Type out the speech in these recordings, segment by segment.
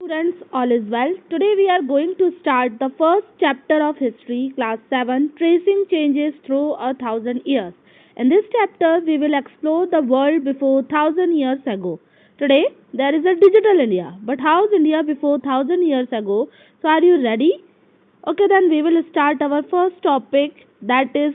Students, all is well. Today we are going to start the first chapter of history, class 7, tracing changes through a thousand years. In this chapter, we will explore the world before thousand years ago. Today, there is a digital India, but how's India before thousand years ago? So, are you ready? Okay, then we will start our first topic, that is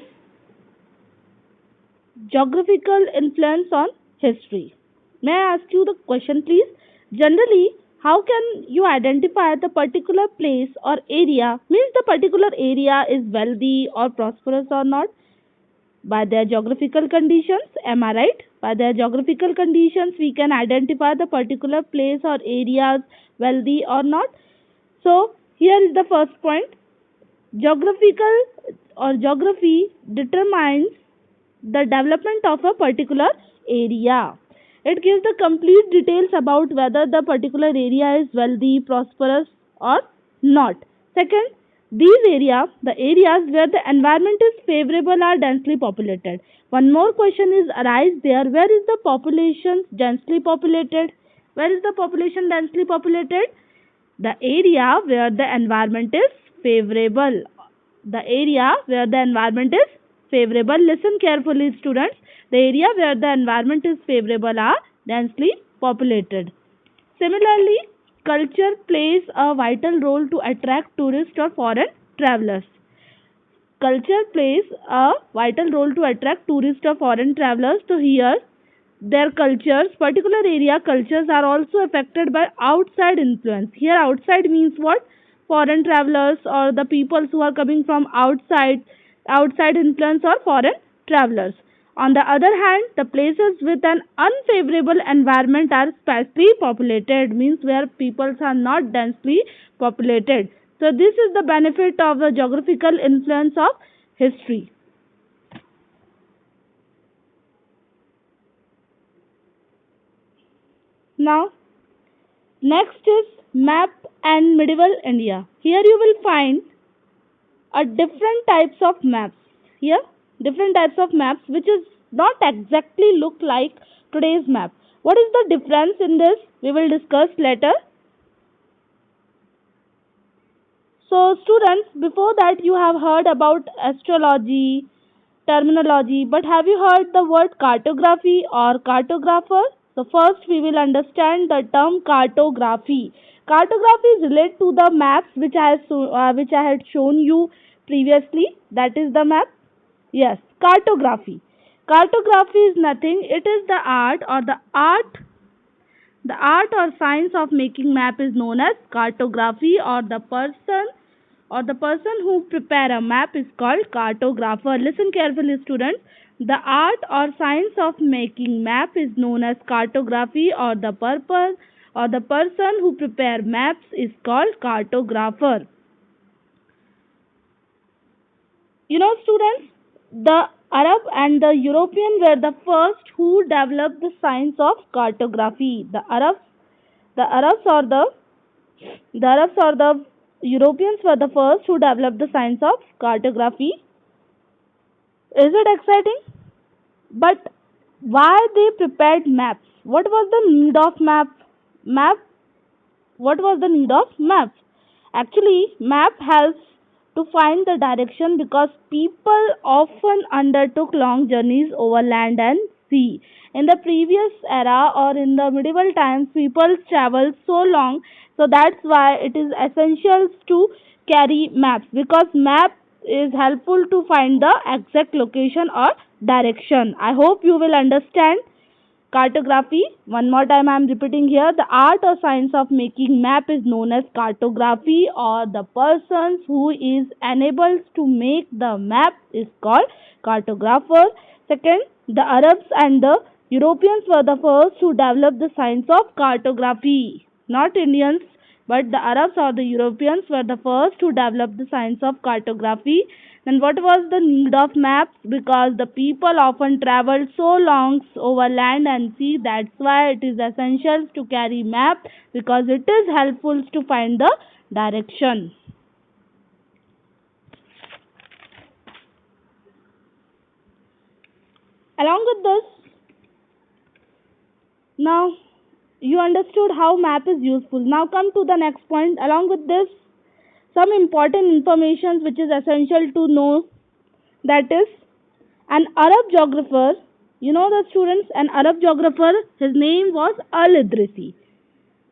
geographical influence on history. May I ask you the question, please? Generally, how can you identify the particular place or area, means the particular area is wealthy or prosperous or not? By their geographical conditions, am I right? By their geographical conditions, we can identify the particular place or areas wealthy or not. So, here is the first point. Geographical or geography determines the development of a particular area. It gives the complete details about whether the particular area is wealthy, prosperous or not. Second, the areas where the environment is favorable are densely populated. One more question is arise there. Where is the population densely populated? Where is the population densely populated? The area where the environment is favorable. The area where the environment is favorable. Listen carefully, students. The area where the environment is favorable are densely populated. Similarly, culture plays a vital role to attract tourists or foreign travelers. Culture plays a vital role to attract tourists or foreign travelers. So here, their cultures, particular area cultures are also affected by outside influence. Here outside means what? Foreign travelers or the peoples who are coming from outside influence or foreign travelers. On the other hand, the places with an unfavorable environment are sparsely populated, means where peoples are not densely populated. So this is the benefit of the geographical influence of history. Now, next is map and medieval India. Here you will find a different types of maps. Here, different types of maps which is not exactly look like today's map. What is the difference in this? We will discuss later. So, students, before that you have heard about astrology, terminology, but have you heard the word cartography or cartographer? So first we will understand the term cartography. Cartography is related to the maps which I had shown you previously. That is the map. Yes, cartography. Cartography is nothing. It is the art or science of making map is known as cartography, or the person who prepare a map is called cartographer. Listen carefully, students. The art or science of making map is known as cartography, or the person who prepare maps is called cartographer. You know, students, the Arab and the European were the first who developed the science of cartography. The Arabs or the Europeans were the first who developed the science of cartography. Is it exciting? But why they prepared maps? What was the need of Map? What was the need of maps? Actually, map helps to find the direction because people often undertook long journeys over land and sea. In the previous era or in the medieval times, people traveled so long, so that's why it is essential to carry maps, because map is helpful to find the exact location or direction. I hope you will understand cartography. One more time I am repeating here. The art or science of making map is known as cartography, or the persons who is enabled to make the map is called cartographer. Second, the Arabs and the Europeans were the first who developed the science of cartography. Not Indians, but the Arabs or the Europeans were the first to develop the science of cartography. Then what was the need of maps? Because the people often traveled so long over land and sea. That's why it is essential to carry map, because it is helpful to find the direction. Along with this, now you understood how map is useful. Now come to the next point. Along with this, some important information which is essential to know, that is an Arab geographer. You know the students, an Arab geographer, his name was Al-Idrisi.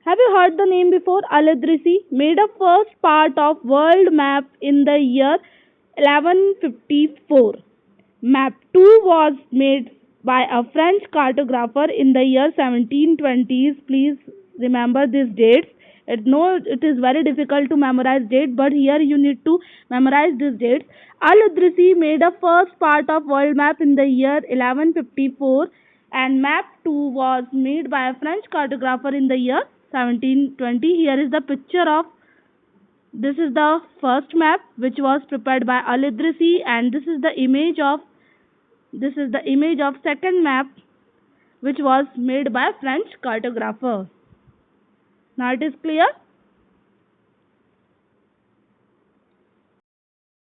Have you heard the name before? Al-Idrisi made a first part of world map in the year 1154. Map 2 was made by a French cartographer in the year 1720s. Please remember these dates. It is very difficult to memorize dates, but here you need to memorize these dates. Al-Idrisi made a first part of world map in the year 1154, and map 2 was made by a French cartographer in the year 1720. Here is the picture of, this is the first map which was prepared by Al-Idrisi, and this is the image of second map which was made by French cartographer. Now it is clear.